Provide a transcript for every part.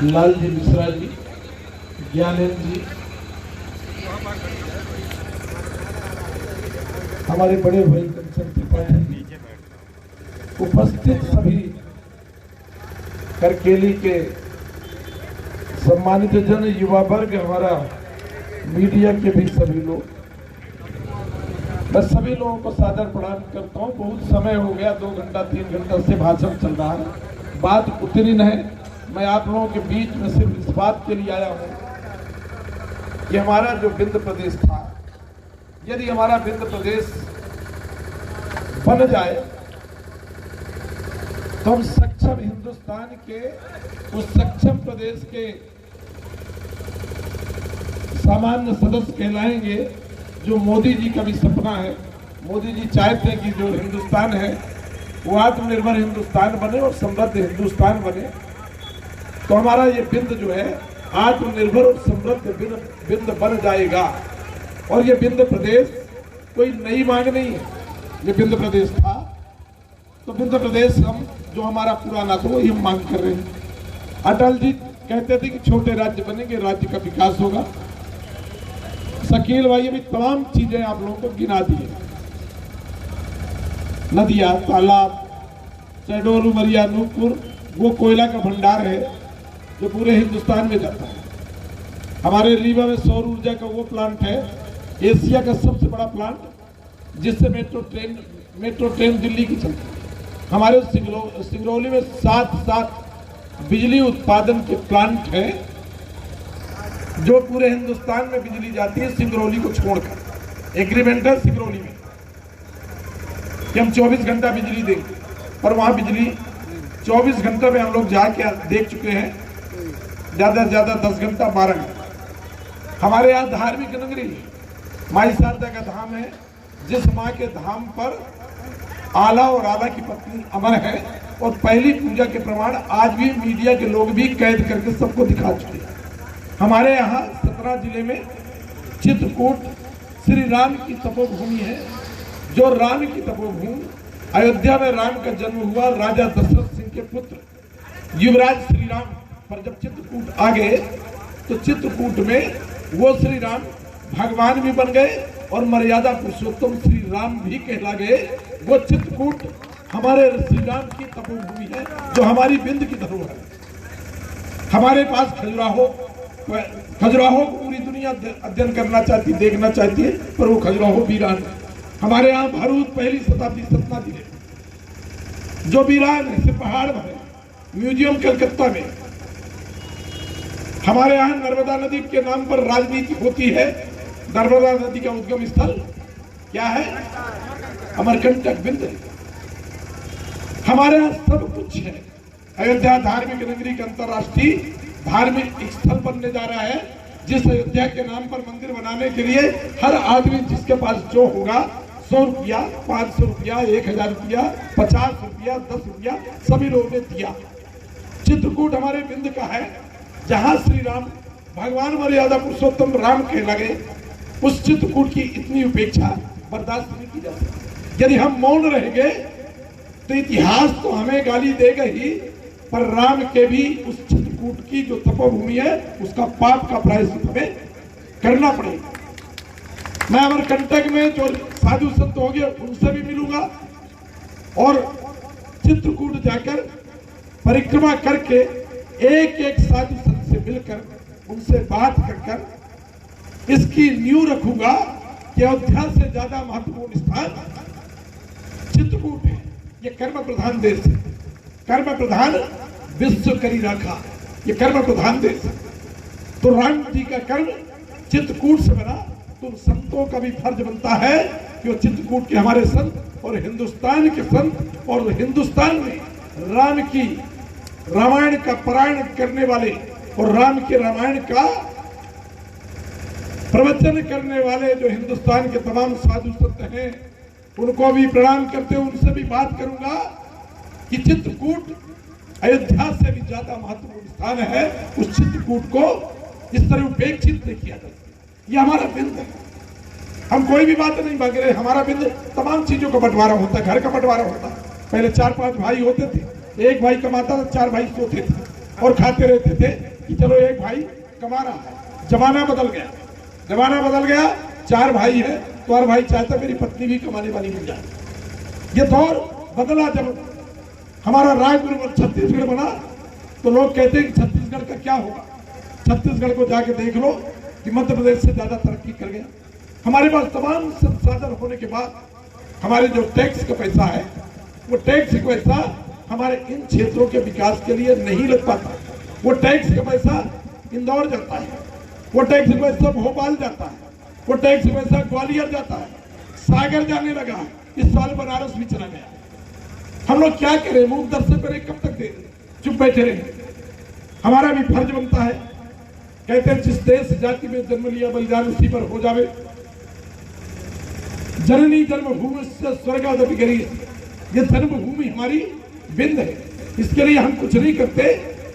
लालजी मिश्रा जी, ज्ञानेंद्र जी, हमारे बड़े भाई कंचन त्रिपाठी, उपस्थित सभी करकेली के सम्मानित जन, युवा वर्ग, हमारा मीडिया के भी सभी लोग, मैं सभी लोगों को सादर प्रणाम करता हूँ। बहुत समय हो गया, 2 घंटा 3 घंटा से भाषण चल रहा है, बात उतनी नहीं। मैं आप लोगों के बीच में सिर्फ इस बात के लिए आया हूँ कि हमारा जो विंध्य प्रदेश था, यदि हमारा विंध्य प्रदेश बन जाए तो हम सक्षम हिंदुस्तान के उस सक्षम प्रदेश के सामान्य सदस्य कहलाएंगे, जो मोदी जी का भी सपना है। मोदी जी चाहते हैं कि जो हिंदुस्तान है वो आत्मनिर्भर हिंदुस्तान बने और समृद्ध हिंदुस्तान बने। तो हमारा ये विंध्य जो है आत्मनिर्भर और समृद्ध विंध्य बन जाएगा। और ये विंध्य प्रदेश कोई नई मांग नहीं है, ये विंध्य प्रदेश था तो विंध्य प्रदेश हम जो हमारा पुराना था वही हम मांग कर रहे हैं। अटल जी कहते थे कि छोटे राज्य बनेंगे, राज्य का विकास होगा। शकील भाई भी तमाम चीजें आप लोगों को गिना दी है, नदियां, तालाब, शहडोल, उमरिया, नूरपुर, वो कोयला का भंडार है जो पूरे हिंदुस्तान में जाता है। हमारे रीवा में सौर ऊर्जा का वो प्लांट है, एशिया का सबसे बड़ा प्लांट, जिससे मेट्रो ट्रेन दिल्ली की चलती है। हमारे सिंगरौली में 7 बिजली उत्पादन के प्लांट है जो पूरे हिंदुस्तान में बिजली जाती है, सिंगरौली को छोड़कर। एग्रीमेंट है सिंगरौली में कि हम 24 घंटा बिजली देंगे, पर वहां बिजली 24 घंटा में हम लोग जाके देख चुके हैं, ज्यादा से ज्यादा 10 घंटा 12 घंटा। हमारे यहाँ धार्मिक नगरी माई शारदा का धाम है, जिस माँ के धाम पर आला और आला की पत्नी अमर है, और पहली पूजा के प्रमाण आज भी मीडिया के लोग भी कैद करके सबको दिखा चुके हैं। हमारे यहाँ 17 जिले में चित्रकूट श्री राम की तपोभूमि है, जो राम की तपोभूमि, अयोध्या में राम का जन्म हुआ। राजा दशरथ सिंह के पुत्र युवराज श्री राम पर जब चित्रकूट आ गए तो चित्रकूट में वो श्री राम भगवान भी बन गए और मर्यादा पुरुषोत्तम श्री राम भी कहला गए। वो चित्रकूट हमारे श्री राम की तपोभूमि है, जो हमारी विंध्य की धरोहर है। हमारे पास खजुराहो पूरी दुनिया अध्ययन करना चाहती, देखना चाहती है, पर वो खजुराहो वीरान है। हमारे यहाँ भरूच पहली शताब्दी सतना जिले जो वीरान है, सिर्फ पहाड़ भरे, म्यूजियम कलकत्ता में। हमारे यहाँ नर्मदा नदी के नाम पर राजनीति होती है। नर्मदा नदी का उद्गम स्थल क्या है? अमरकंटक विंध्य। हमारे यहाँ सब कुछ है। अयोध्या धार्मिक नगरी का अंतर्राष्ट्रीय धार्मिक स्थल बनने जा रहा है, जिस अयोध्या के नाम पर मंदिर बनाने के लिए हर आदमी जिसके पास जो होगा 100 रुपया, 500 रुपया, 1000 रुपया, 50 रुपया, 10 रुपया सभी लोगों ने दिया। चित्रकूट हमारे विंध्य का है, जहां श्री राम भगवान मर्यादा पुरुषोत्तम राम कहला गए। उस चित्रकूट की इतनी उपेक्षा बर्दाश्त नहीं की जा सकती। यदि हम मौन रहेंगे तो इतिहास तो हमें गाली देगा ही, पर राम के भी उस चित्रकूट की जो तपोभूमि है उसका पाप का प्रायश्चित हमें करना पड़ेगा। मैं अमरकंटक में जो साधु संत होंगे उनसे भी मिलूंगा, और चित्रकूट जाकर परिक्रमा करके एक साधु संत से मिलकर उनसे बात कर इसकी नींव रखूंगा कि अयोध्या से ज्यादा महत्वपूर्ण स्थान चित्रकूट है। ये कर्म प्रधान देश है, कर्म प्रधान विश्व करी रखा, ये कर्म प्रधान देश है। तो राम जी का कर्म चित्रकूट से बना, तो संतों का भी फर्ज बनता है कि वो चित्रकूट के हमारे संत और हिंदुस्तान के संत, और हिंदुस्तान में राम की रामायण का पारायण करने वाले और राम के रामायण का प्रवचन करने वाले जो हिंदुस्तान के तमाम साधु संत हैं, उनको भी प्रणाम करते हुए उनसे भी बात करूंगा कि चित्रकूट अयोध्या से भी ज्यादा महत्वपूर्ण स्थान है। उस चित्रकूट को इस तरह उपेक्षित नहीं किया जाता। ये हमारा विंध्य है, हम कोई भी बात नहीं मांग रहे। हमारा विंध्य तमाम चीजों का बंटवारा होता है, घर का बंटवारा होता है। पहले 4-5 भाई होते थे, एक भाई कमाता था, 4 भाई सोते थे। और खाते रहते थे कि चलो एक भाई कमा रहा है। जमाना बदल गया, जमाना बदल गया। 4 भाई है तो हर भाई चाहता मेरी पत्नी भी कमाने वाली मिल जाए। ये दौर बदला। जब हमारा रायपुर छत्तीसगढ़ बना तो लोग कहते हैं कि छत्तीसगढ़ का क्या होगा। छत्तीसगढ़ को जाके देख लो कि मध्य प्रदेश से ज्यादा तरक्की कर गया। हमारे पास तमाम संसाधन होने के बाद हमारे जो टैक्स का पैसा है, वो टैक्स का पैसा हमारे इन क्षेत्रों के विकास के लिए नहीं लग पाता। वो टैक्स का पैसा इंदौर जाता है, वो टैक्स का पैसा भोपाल जाता है, वो टैक्स का पैसा ग्वालियर जाता है, सागर जाने लगा। इस साल बनारस भी चला गया। हम लोग क्या करें? मुंह दर्शक करें? कब तक दे चुप बैठे रहे? हमारा भी फर्ज बनता है। कहते हैं जिस देश जाति में जन्म लिया बलिदान उसी पर हो जावे। जननी जन्मभूमि से स्वर्गादपि गरीय। ये जन्मभूमि हमारी बिंद है। इसके लिए हम कुछ नहीं करते,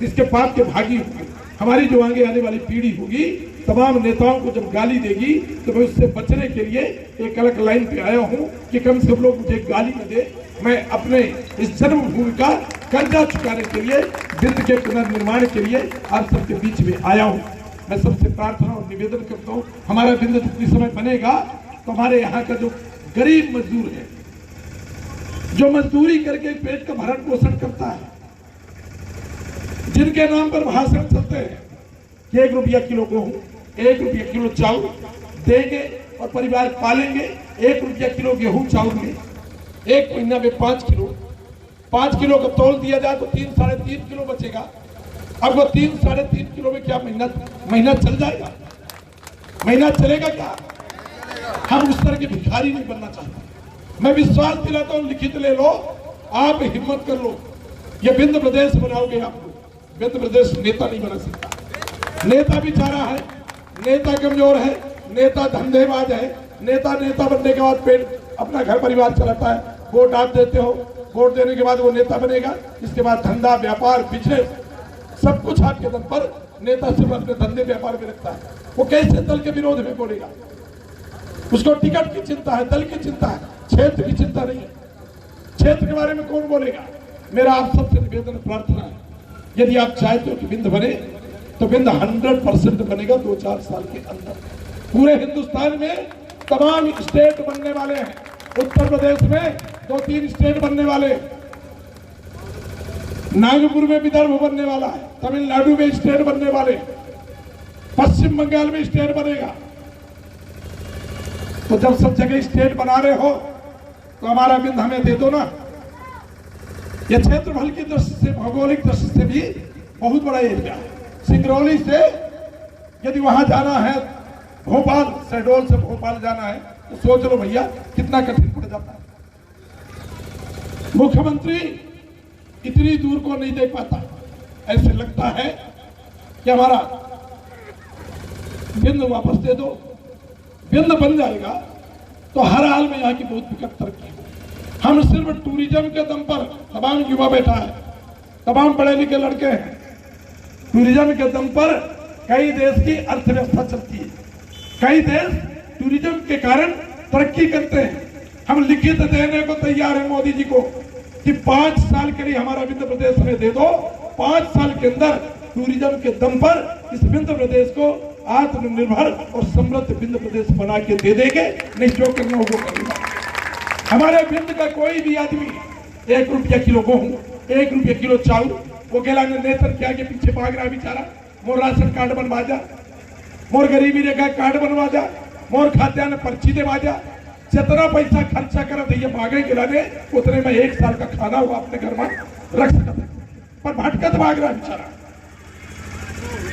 इसके पाप के भागी होंगे। हमारी जो आगे आने वाली पीढ़ी होगी, तमाम नेताओं को जब गाली देगी तो मैं उससे बचने के लिए एक अलग लाइन पे आया हूं कि कम से कम लोग मुझे गाली न दे। मैं अपने इस जन्मभूमि का कर्जा चुकाने के लिए, बिंद के पुनर्निर्माण के लिए आप सबके बीच में आया हूं। मैं सबसे प्रार्थना और निवेदन करता हूं, हमारा बिंद जितनी समय बनेगा तो हमारे यहाँ का जो गरीब मजदूर है, जो मजदूरी करके पेट का भरण पोषण करता है, जिनके नाम पर भाषण चलते हैं कि 1 रुपया किलो गेहूं, 1 रुपया किलो चावल देंगे और परिवार पालेंगे। 1 रुपया किलो गेहूं चावल में 1 महीना में 5 किलो का तौल दिया जाए तो 3 साढ़े 3 किलो बचेगा। अब वो 3 साढ़े 3 किलो में क्या महीना चल जाएगा? महीना चलेगा क्या? हम उस तरह के भिखारी नहीं बनना चाहते। मैं विश्वास दिलाता हूं, लिखित ले लो, आप हिम्मत कर लो, ये बिंद प्रदेश बनाओगे आप लोग। बिंद प्रदेश नेता नहीं बना सकता। नेता भी चारा है, नेता कमजोर है, नेता धंधेबाज है। नेता बनने के बाद पेट अपना घर परिवार चलाता है। वोट आप देते हो, वोट देने के बाद वो नेता बनेगा। इसके बाद धंधा व्यापार बिजनेस सब कुछ आपके दम पर नेता सिर्फ अपने धंधे व्यापार में रखता है। वो कैसे दल के विरोध में बोलेगा? उसको टिकट की चिंता है, दल की चिंता है, क्षेत्र की चिंता नहीं है। क्षेत्र के बारे में कौन बोलेगा? मेरा आप सबसे निवेदन प्रार्थना है, यदि आप चाहते हो कि बिंद बने तो बिंद 100% बनेगा 2-4 साल के अंदर। पूरे हिंदुस्तान में तमाम स्टेट बनने वाले हैं। उत्तर प्रदेश में 2-3 स्टेट बनने वाले, नागपुर में विदर्भ बनने वाला है, तमिलनाडु में स्टेट बनने वाले, पश्चिम बंगाल में स्टेट बनेगा। तो जब सब जगह स्टेट बना रहे हो तो हमारा बिंद हमें दे दो ना। यह क्षेत्रफल की दृष्टि से, भौगोलिक दृष्टि से भी बहुत बड़ा एरिया है। सिंगरौली से यदि वहां जाना है, भोपाल शहडोल से भोपाल जाना है, तो सोच लो भैया कितना कठिन पड़ जाता है। मुख्यमंत्री इतनी दूर को नहीं देख पाता। ऐसे लगता है कि हमारा बिंद वापस दे दो। बिंद बन जाएगा तो हर हाल में यहाँ की बहुत विकट तरक्की हो। हम सिर्फ टूरिज्म के दम पर, तमाम युवा बैठा है, तमाम पढ़े लिखे लड़के हैं, टूरिज्म के दम पर कई देश की अर्थव्यवस्था चलती है। कई देश टूरिज्म के कारण तरक्की करते हैं। हम लिखित देने को तैयार हैं मोदी जी को कि 5 साल के लिए हमारा बिंद प्रदेश हमें दे दो। 5 साल के अंदर टूरिज्म के दम पर इस बिंद प्रदेश को आत्मनिर्भर और समृद्ध बिंद प्रदेश बना के दे देंगे। नहीं, जो करना हो वो करेगा। हमारे बिंद का कोई भी आदमी 1 रुपया किलो गेहूं, 1 रुपया किलो चावल, वो गेला नेतर के आगे पीछे भाग रहा बेचारा। मोर राशन कार्ड बनवा जा, मोर गरीबी रेखा कार्ड बनवा जा, मोर खाद्यान्न पर्ची देवा जा। जितना पैसा खर्चा कर दिए भागे गिलाने, उतने में 1 साल का खाना हुआ अपने घर में रख सकता है, पर भटकत भाग रहा बेचारा।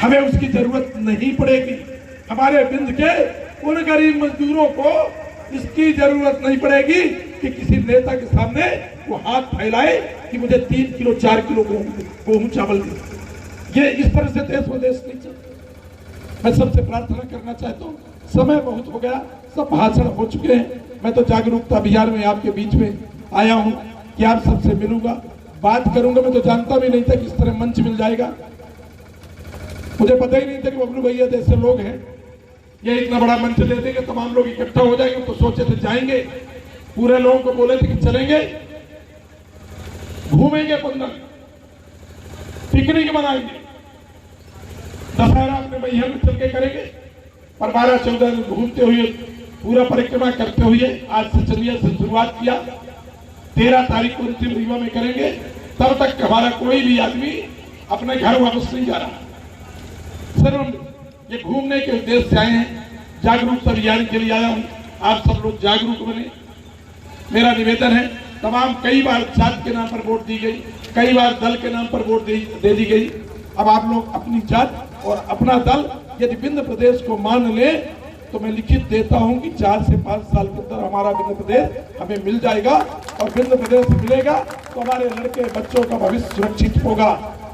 हमें उसकी जरूरत नहीं पड़ेगी। हमारे बिंद के उन गरीब मजदूरों को इसकी जरूरत नहीं पड़ेगी कि किसी नेता के सामने वो हाथ फैलाए कि मुझे 3 किलो 4 किलो गेहूं चावल दे। ये इस तरह से देश विदेश नहीं चलता। मैं सबसे प्रार्थना करना चाहता हूँ, समय बहुत हो गया, सब भाषण हो चुके हैं। मैं तो जागरूकता अभियान में आपके बीच में आया हूँ कि आप सबसे मिलूंगा, बात करूंगा। मैं तो जानता भी नहीं था कि इस तरह मंच मिल जाएगा। मुझे पता ही नहीं था कि बबलू भैया जैसे लोग हैं ये इतना बड़ा मंच ले देंगे, तमाम लोग इकट्ठा हो जाएंगे। तो सोचे थे जाएंगे, पूरे लोगों को बोले थे कि चलेंगे, घूमेंगे, पिकनिक मनाएंगे। दशहरा अपने मैहर में चल के करेंगे, पर 12-14 दिन घूमते हुए पूरा परिक्रमा करते हुए आज से चलिए से शुरुआत किया। 13 तारीख को अंतिम रीवा में करेंगे। तब तक हमारा कोई भी आदमी अपने घर वापस नहीं जा रहा। सर हम ये घूमने के उद्देश्य से आए हैं, जागरूकता अभियान के लिए आया हूँ। आप सब लोग जागरूक बने। मेरा निवेदन है, तमाम कई बार जात के नाम पर वोट दी गई, कई बार दल के नाम पर वोट दे दी गई। अब आप लोग अपनी जात और अपना दल यदि विंध्य प्रदेश को मान ले तो मैं लिखित देता हूं कि 4 से 5 साल के अंदर हमारा विंध्य प्रदेश हमें मिल जाएगा। और विंध्य प्रदेश मिलेगा तो हमारे लड़के बच्चों का भविष्य सुरक्षित होगा।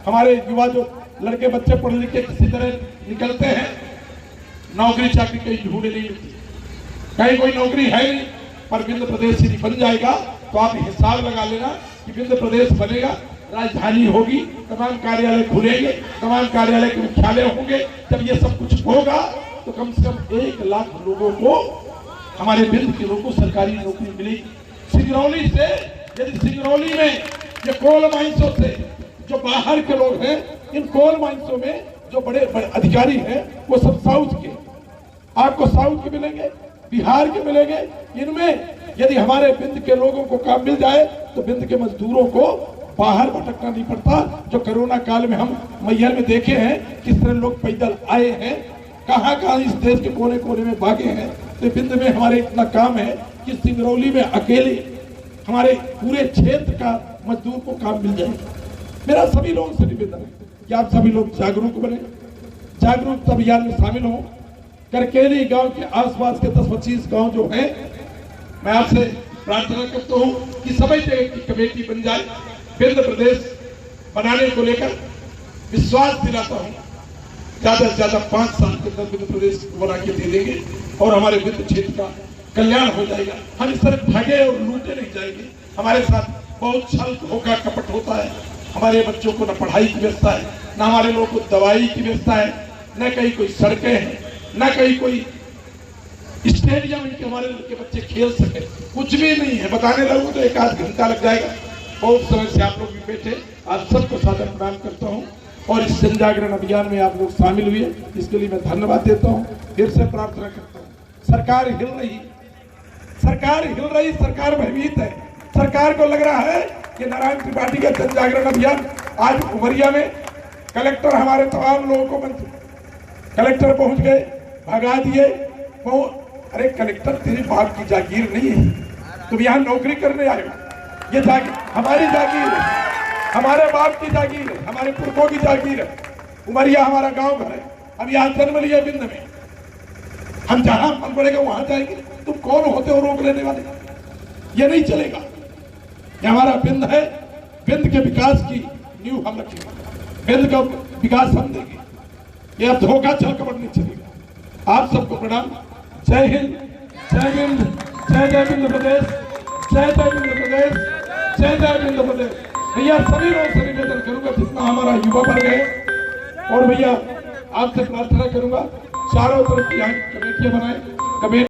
हमारे युवा जो लड़के बच्चे पढ़ लिख के किसी तरह निकलते हैं, नौकरी चाकरी कहीं ढूंढे नहीं मिलती, कहीं कोई नौकरी है नहीं। पर विंध्य प्रदेश यदि बन जाएगा तो आप हिसाब लगा लेना कि विंध्य प्रदेश बनेगा, राजधानी होगी, तमाम कार्यालय खुलेंगे, तमाम कार्यालय के मुख्यालय होंगे। जब ये सब कुछ होगा तो कम से कम 1 लाख लोगों को, हमारे विंध्य के लोगों को सरकारी नौकरी मिलेगी। सिंगरौली से, यदि सिंगरौली में ये कोल माइंसों से जो बाहर के लोग हैं, इन कोल माइंसों में जो बड़े बड़े अधिकारी हैं वो सब साउथ के, आपको साउथ के मिलेंगे, बिहार के मिलेंगे। इनमें यदि हमारे विंध्य के लोगों को काम मिल जाए तो विंध्य के मजदूरों को बाहर भटकना नहीं पड़ता। जो कोरोना काल में हम मैहर में देखे हैं किस तरह लोग पैदल आए हैं, कहां कहां इस देश के कोने कोने में भागे हैं। तो विंध्य में हमारे इतना काम है कि सिंगरौली में अकेले हमारे पूरे क्षेत्र का मजदूर को काम मिल जाएगा। मेरा सभी लोगों से निवेदन है कि आप सभी लोग जागरूक बने, जागरूकता अभियान में शामिल हों। करकेली गांव के आसपास के 10-25 गांव जो हैं, मैं आपसे प्रार्थना करता हूं कि सभी जगह की कमेटी बन जाए। विंध्य प्रदेश बनाने को लेकर विश्वास दिलाता हूं, ज्यादा से ज्यादा 5 साल के अंदर विंध्य प्रदेश बना के दे देंगे और हमारे विंध्य क्षेत्र का कल्याण हो जाएगा। हम इस तरह भागे और लूटे नहीं जाएंगे। हमारे साथ बहुत छल धोखा कपट होता है। हमारे बच्चों को न पढ़ाई की व्यवस्था है, न हमारे लोगों को दवाई की व्यवस्था है, न कहीं कोई सड़कें हैं, न कहीं कोई स्टेडियम इनके हमारे लड़के बच्चे खेल सके, कुछ भी नहीं है। बताने लगूं तो 1-8 घंटा लग जाएगा। बहुत समय से आप लोग भी बैठे, आप सबको सादर प्रणाम करता हूं। और इस जन जागरण अभियान में आप लोग शामिल हुए, इसके लिए मैं धन्यवाद देता हूं। फिर से प्रार्थना करता हूं, सरकार हिल रही, सरकार हिल रही, सरकार भयभीत है। सरकार को लग रहा है कि नारायण त्रिपाठी का जन जागरण अभियान आज उमरिया में कलेक्टर हमारे तमाम लोगों को कलेक्टर पहुंच गए, भगा दिए। अरे कलेक्टर तेरे बाप की जागीर नहीं है, तुम यहाँ नौकरी करने आए हो। ये जागीर हमारी जागीर है, हमारे बाप की जागीर है, हमारे पुरखों की जागीर है। उमरिया हमारा गांव घर है, हम यहाँ जन्म लिए विंध्य में, हम जहां मन पड़ेगा वहां जाएंगे। तुम कौन होते हो रोक लेने वाले? ये नहीं चलेगा। ये हमारा विंध्य है, विंध्य के विकास की नींव हम रखेंगे, विंध्य का विकास हम देंगे। यह धोखा छल कपट नहीं चलेगा। आप सबको प्रणाम। जय हिंद, जय विंध्य, जय जय विंध्य प्रदेश, जय जय विंध्य प्रदेश, जय जय विंध्य प्रदेश। भैया सभी लोगों से निवेदन करूंगा, जितना हमारा युवा वर्ग है, और भैया आपसे प्रार्थना करूंगा चारों तरफ की कमेटियां बनाए।